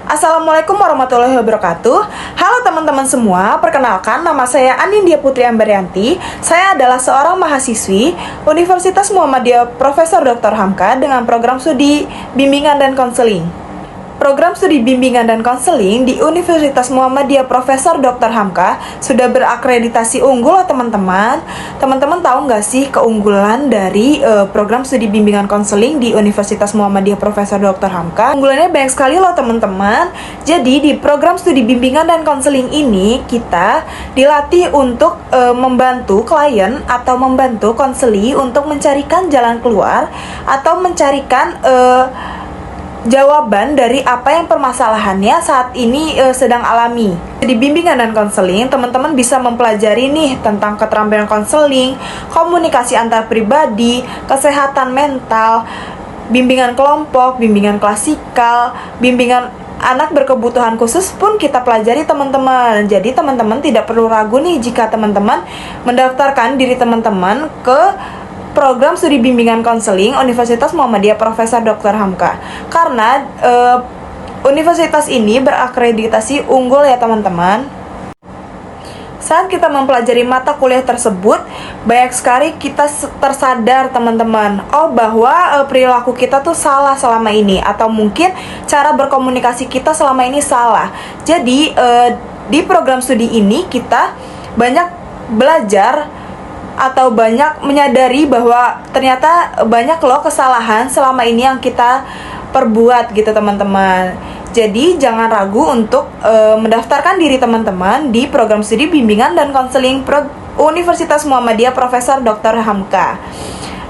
Assalamualaikum warahmatullahi wabarakatuh. Halo teman-teman semua, perkenalkan nama saya Anindya Putri Ambaryanti. Saya adalah seorang mahasiswi Universitas Muhammadiyah Profesor Dr. Hamka dengan program studi bimbingan dan konseling. Program studi bimbingan dan konseling di Universitas Muhammadiyah Profesor Dr. Hamka sudah berakreditasi unggul loh teman-teman. Teman-teman tahu nggak sih keunggulan dari program studi bimbingan konseling di Universitas Muhammadiyah Profesor Dr. Hamka? Unggulannya banyak sekali loh teman-teman. Jadi di program studi bimbingan dan konseling ini kita dilatih untuk membantu klien atau membantu konseli untuk mencarikan jalan keluar atau mencarikan jawaban dari apa yang permasalahannya saat ini sedang alami. Di bimbingan dan konseling, teman-teman bisa mempelajari nih tentang keterampilan konseling, komunikasi antar pribadi, kesehatan mental, bimbingan kelompok, bimbingan klasikal, bimbingan anak berkebutuhan khusus pun kita pelajari teman-teman. Jadi teman-teman tidak perlu ragu nih jika teman-teman mendaftarkan diri teman-teman ke program studi bimbingan konseling Universitas Muhammadiyah Profesor Dr. Hamka. Karena universitas ini berakreditasi unggul ya teman-teman. Saat kita mempelajari mata kuliah tersebut, banyak sekali kita tersadar teman-teman, bahwa perilaku kita tuh salah selama ini, atau mungkin cara berkomunikasi kita selama ini salah. Jadi di program studi ini kita banyak belajar atau banyak menyadari bahwa ternyata banyak loh kesalahan selama ini yang kita perbuat gitu teman-teman. Jadi jangan ragu untuk mendaftarkan diri teman-teman di program studi bimbingan dan konseling Universitas Muhammadiyah Profesor Dr. Hamka.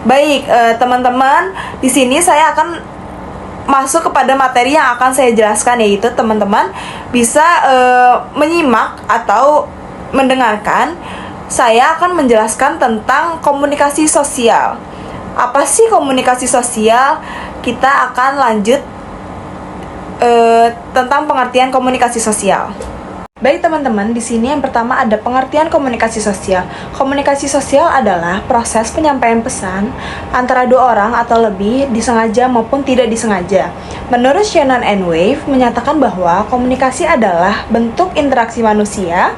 Baik, teman-teman, di sini saya akan masuk kepada materi yang akan saya jelaskan, yaitu teman-teman bisa menyimak atau mendengarkan. Saya akan menjelaskan tentang komunikasi sosial. Apa sih komunikasi sosial? Kita akan lanjut tentang pengertian komunikasi sosial. Baik teman-teman, di sini yang pertama ada pengertian komunikasi sosial. Komunikasi sosial adalah proses penyampaian pesan antara dua orang atau lebih, disengaja maupun tidak disengaja. Menurut Shannon and Wave menyatakan bahwa komunikasi adalah bentuk interaksi manusia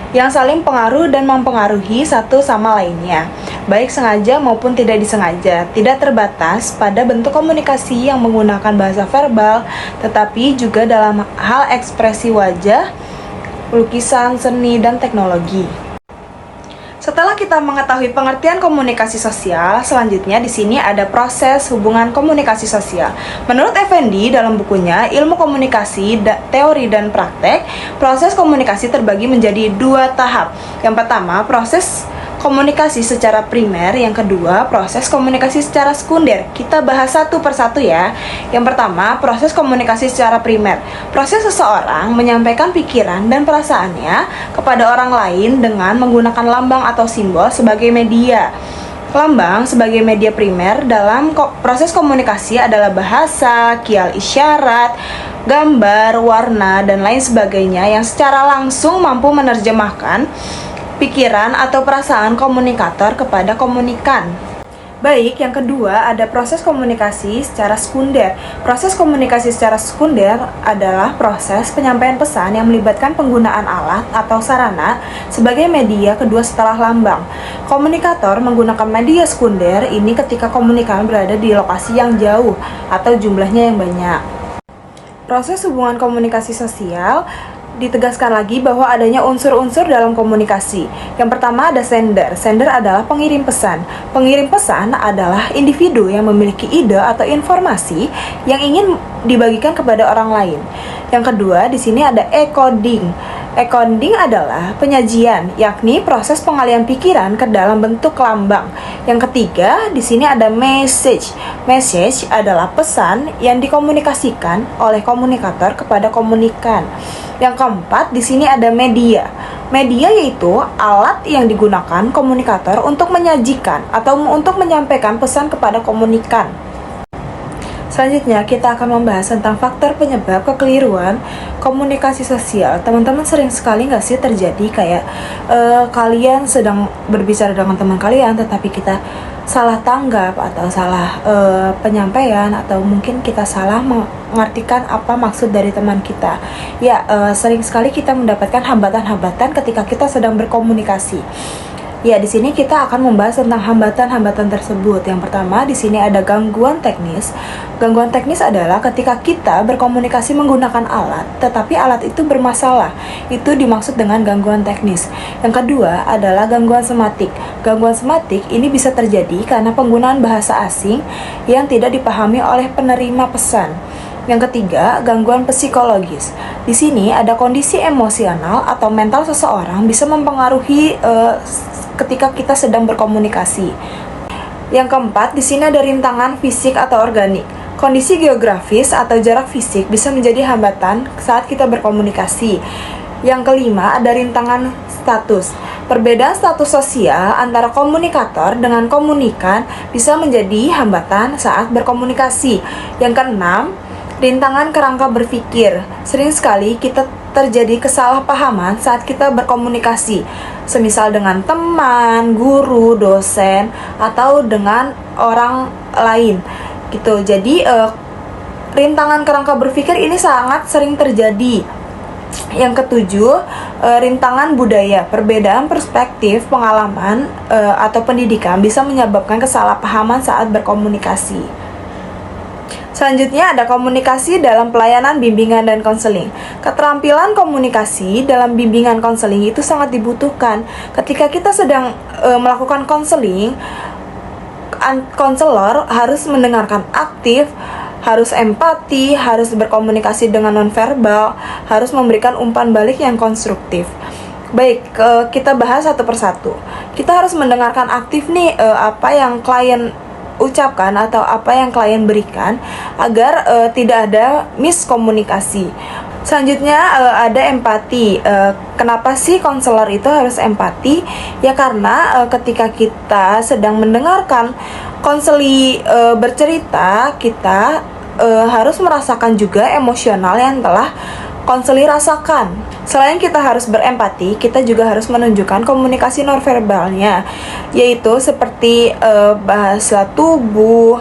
yang saling pengaruh dan mempengaruhi satu sama lainnya, baik sengaja maupun tidak disengaja. Tidak terbatas pada bentuk komunikasi yang menggunakan bahasa verbal, tetapi juga dalam hal ekspresi wajah, lukisan, seni, dan teknologi. Setelah kita mengetahui pengertian komunikasi sosial, selanjutnya di sini ada proses hubungan komunikasi sosial. Menurut Effendi dalam bukunya Ilmu Komunikasi, Teori dan Praktek, proses komunikasi terbagi menjadi dua tahap. Yang pertama, proses komunikasi secara primer, yang kedua, proses komunikasi secara sekunder. Kita bahas satu persatu ya. Yang pertama, proses komunikasi secara primer. Proses seseorang menyampaikan pikiran dan perasaannya kepada orang lain dengan menggunakan lambang atau simbol sebagai media. Lambang sebagai media primer dalam proses komunikasi adalah bahasa, kial isyarat, gambar, warna, dan lain sebagainya yang secara langsung mampu menerjemahkan pikiran atau perasaan komunikator kepada komunikan. Baik, yang kedua ada proses komunikasi secara sekunder. Proses komunikasi secara sekunder adalah proses penyampaian pesan yang melibatkan penggunaan alat atau sarana sebagai media kedua setelah lambang. Komunikator menggunakan media sekunder ini ketika komunikan berada di lokasi yang jauh atau jumlahnya yang banyak. Proses hubungan komunikasi sosial ditegaskan lagi bahwa adanya unsur-unsur dalam komunikasi. Yang pertama ada sender. Sender adalah pengirim pesan. Pengirim pesan adalah individu yang memiliki ide atau informasi yang ingin dibagikan kepada orang lain. Yang kedua, di sini ada encoding. Encoding adalah penyajian, yakni proses pengalian pikiran ke dalam bentuk lambang. Yang ketiga, di sini ada message. Message adalah pesan yang dikomunikasikan oleh komunikator kepada komunikan. Yang keempat, di sini ada media. Media yaitu alat yang digunakan komunikator untuk menyajikan atau untuk menyampaikan pesan kepada komunikan. Selanjutnya kita akan membahas tentang faktor penyebab kekeliruan komunikasi sosial. Teman-teman sering sekali nggak sih terjadi kayak kalian sedang berbicara dengan teman kalian, tetapi kita salah tanggap atau salah penyampaian, atau mungkin kita salah mengartikan apa maksud dari teman kita. Ya, sering sekali kita mendapatkan hambatan-hambatan ketika kita sedang berkomunikasi. Ya, di sini kita akan membahas tentang hambatan-hambatan tersebut. Yang pertama, di sini ada gangguan teknis. Gangguan teknis adalah ketika kita berkomunikasi menggunakan alat, tetapi alat itu bermasalah. Itu dimaksud dengan gangguan teknis. Yang kedua adalah gangguan sematik. Gangguan sematik ini bisa terjadi karena penggunaan bahasa asing yang tidak dipahami oleh penerima pesan. Yang ketiga, gangguan psikologis. Di sini ada kondisi emosional atau mental seseorang bisa mempengaruhi ketika kita sedang berkomunikasi. Yang keempat, di sini ada rintangan fisik atau organik. Kondisi geografis atau jarak fisik bisa menjadi hambatan saat kita berkomunikasi. Yang kelima, ada rintangan status. Perbedaan status sosial antara komunikator dengan komunikan bisa menjadi hambatan saat berkomunikasi. Yang keenam, rintangan kerangka berpikir. Sering sekali kita terjadi kesalahpahaman saat kita berkomunikasi, semisal dengan teman, guru, dosen, atau dengan orang lain gitu. Jadi rintangan kerangka berpikir ini sangat sering terjadi. Yang ketujuh, rintangan budaya. Perbedaan perspektif, pengalaman, atau pendidikan bisa menyebabkan kesalahpahaman saat berkomunikasi. Selanjutnya ada komunikasi dalam pelayanan bimbingan dan konseling. Keterampilan komunikasi dalam bimbingan konseling itu sangat dibutuhkan. Ketika kita sedang melakukan konseling, konselor harus mendengarkan aktif, harus empati, harus berkomunikasi dengan nonverbal, harus memberikan umpan balik yang konstruktif. Baik, kita bahas satu persatu. Kita harus mendengarkan aktif nih apa yang klien ucapkan atau apa yang klien berikan agar tidak ada miskomunikasi. Selanjutnya ada empati. Kenapa sih konselor itu harus empati? Ya karena ketika kita sedang mendengarkan konseli bercerita, kita harus merasakan juga emosional yang telah konseli rasakan. Selain kita harus berempati, kita juga harus menunjukkan komunikasi nonverbalnya, yaitu seperti bahasa tubuh,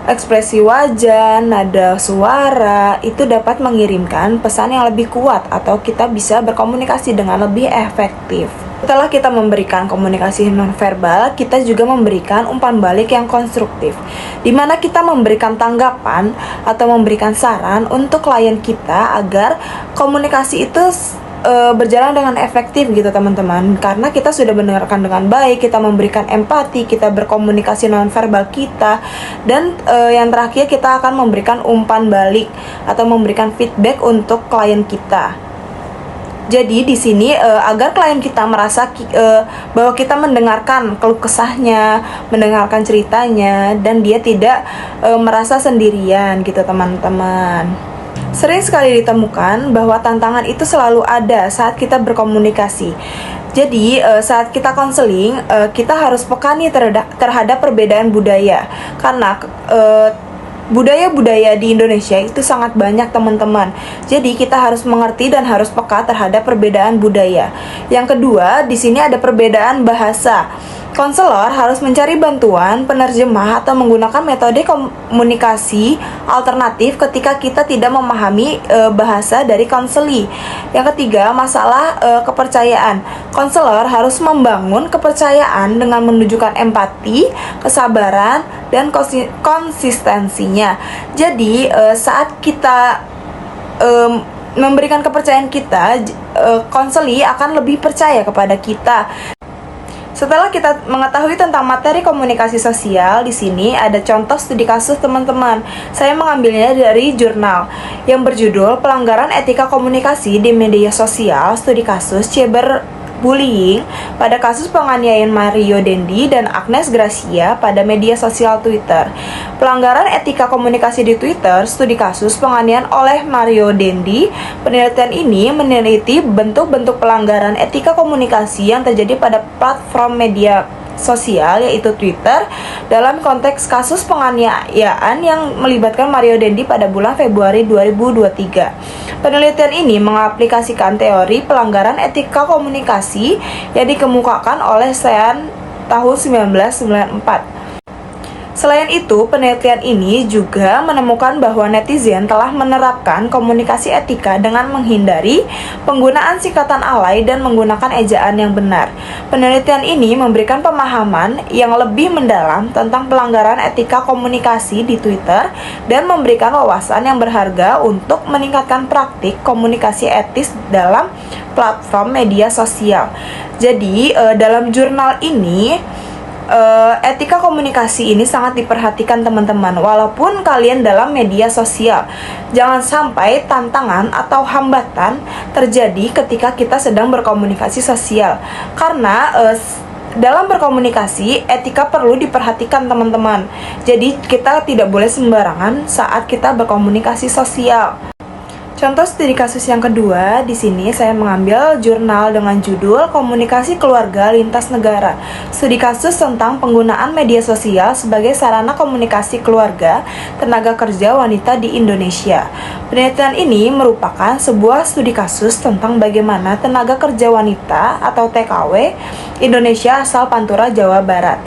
ekspresi wajah, nada suara. Itu dapat mengirimkan pesan yang lebih kuat atau kita bisa berkomunikasi dengan lebih efektif. Setelah kita memberikan komunikasi nonverbal, kita juga memberikan umpan balik yang konstruktif, di mana kita memberikan tanggapan atau memberikan saran untuk klien kita agar komunikasi itu berjalan dengan efektif gitu teman-teman. Karena kita sudah mendengarkan dengan baik, kita memberikan empati, kita berkomunikasi nonverbal kita, dan yang terakhir kita akan memberikan umpan balik atau memberikan feedback untuk klien kita. Jadi di sini agar klien kita merasa bahwa kita mendengarkan keluh kesahnya, mendengarkan ceritanya, dan dia tidak merasa sendirian gitu teman-teman. Sering sekali ditemukan bahwa tantangan itu selalu ada saat kita berkomunikasi. Jadi saat kita konseling, kita harus peka nih terhadap perbedaan budaya. Karena budaya-budaya di Indonesia itu sangat banyak teman-teman. Jadi kita harus mengerti dan harus peka terhadap perbedaan budaya. Yang kedua, di sini ada perbedaan bahasa. Konselor harus mencari bantuan penerjemah atau menggunakan metode komunikasi alternatif ketika kita tidak memahami bahasa dari konseli. Yang ketiga, masalah kepercayaan. Konselor harus membangun kepercayaan dengan menunjukkan empati, kesabaran, dan konsistensinya. Jadi saat kita memberikan kepercayaan kita, konseli akan lebih percaya kepada kita. Setelah kita mengetahui tentang materi komunikasi sosial, di sini ada contoh studi kasus teman-teman. Saya mengambilnya dari jurnal yang berjudul Pelanggaran Etika Komunikasi di Media Sosial, Studi Kasus Cyberbullying pada kasus penganiayaan Mario Dendi dan Agnes Gracia pada media sosial Twitter. Pelanggaran etika komunikasi di Twitter, studi kasus penganiayaan oleh Mario Dendi. Penelitian ini meneliti bentuk-bentuk pelanggaran etika komunikasi yang terjadi pada platform media sosial yaitu Twitter dalam konteks kasus penganiayaan yang melibatkan Mario Dendi pada bulan Februari 2023. Penelitian ini mengaplikasikan teori pelanggaran etika komunikasi yang dikemukakan oleh Sean tahun 1994. Selain itu, penelitian ini juga menemukan bahwa netizen telah menerapkan komunikasi etika dengan menghindari penggunaan singkatan alay dan menggunakan ejaan yang benar. Penelitian ini memberikan pemahaman yang lebih mendalam tentang pelanggaran etika komunikasi di Twitter dan memberikan wawasan yang berharga untuk meningkatkan praktik komunikasi etis dalam platform media sosial. Jadi, dalam jurnal ini etika komunikasi ini sangat diperhatikan teman-teman, walaupun kalian dalam media sosial. Jangan sampai tantangan atau hambatan terjadi ketika kita sedang berkomunikasi sosial. Karena dalam berkomunikasi, etika perlu diperhatikan teman-teman. Jadi kita tidak boleh sembarangan saat kita berkomunikasi sosial. Contoh studi kasus yang kedua, di sini saya mengambil jurnal dengan judul Komunikasi Keluarga Lintas Negara. Studi kasus tentang penggunaan media sosial sebagai sarana komunikasi keluarga tenaga kerja wanita di Indonesia. Penelitian ini merupakan sebuah studi kasus tentang bagaimana tenaga kerja wanita atau TKW Indonesia asal Pantura, Jawa Barat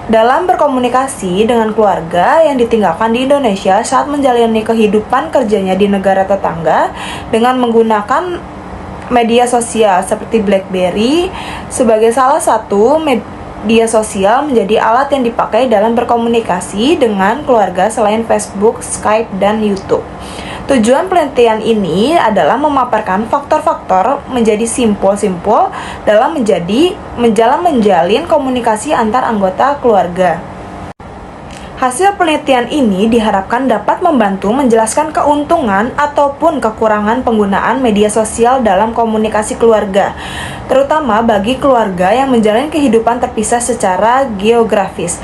dalam berkomunikasi dengan keluarga yang ditinggalkan di Indonesia saat menjalani kehidupan kerjanya di negara tetangga dengan menggunakan media sosial seperti BlackBerry sebagai salah satu media sosial menjadi alat yang dipakai dalam berkomunikasi dengan keluarga selain Facebook, Skype, dan YouTube. Tujuan penelitian ini adalah memaparkan faktor-faktor menjadi simpul-simpul dalam menjalin komunikasi antar anggota keluarga. Hasil penelitian ini diharapkan dapat membantu menjelaskan keuntungan ataupun kekurangan penggunaan media sosial dalam komunikasi keluarga, terutama bagi keluarga yang menjalani kehidupan terpisah secara geografis.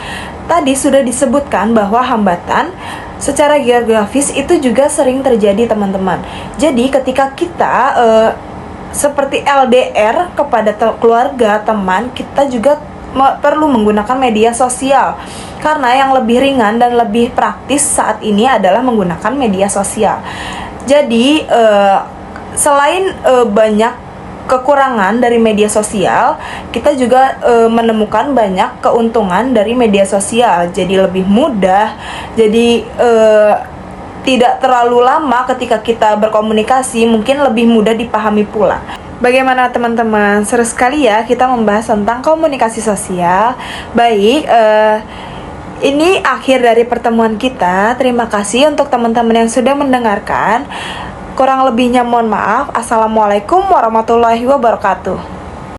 Tadi sudah disebutkan bahwa hambatan secara geografis itu juga sering terjadi teman-teman. Jadi ketika kita seperti LDR kepada keluarga, teman, kita juga perlu menggunakan media sosial. Karena yang lebih ringan dan lebih praktis saat ini adalah menggunakan media sosial. Jadi selain banyak kekurangan dari media sosial, kita juga menemukan banyak keuntungan dari media sosial. Jadi lebih mudah, jadi tidak terlalu lama ketika kita berkomunikasi, mungkin lebih mudah dipahami pula. Bagaimana teman-teman? Seru sekali ya kita membahas tentang komunikasi sosial. Baik, ini akhir dari pertemuan kita. Terima kasih untuk teman-teman yang sudah mendengarkan. Kurang lebihnya mohon maaf. Assalamualaikum warahmatullahi wabarakatuh.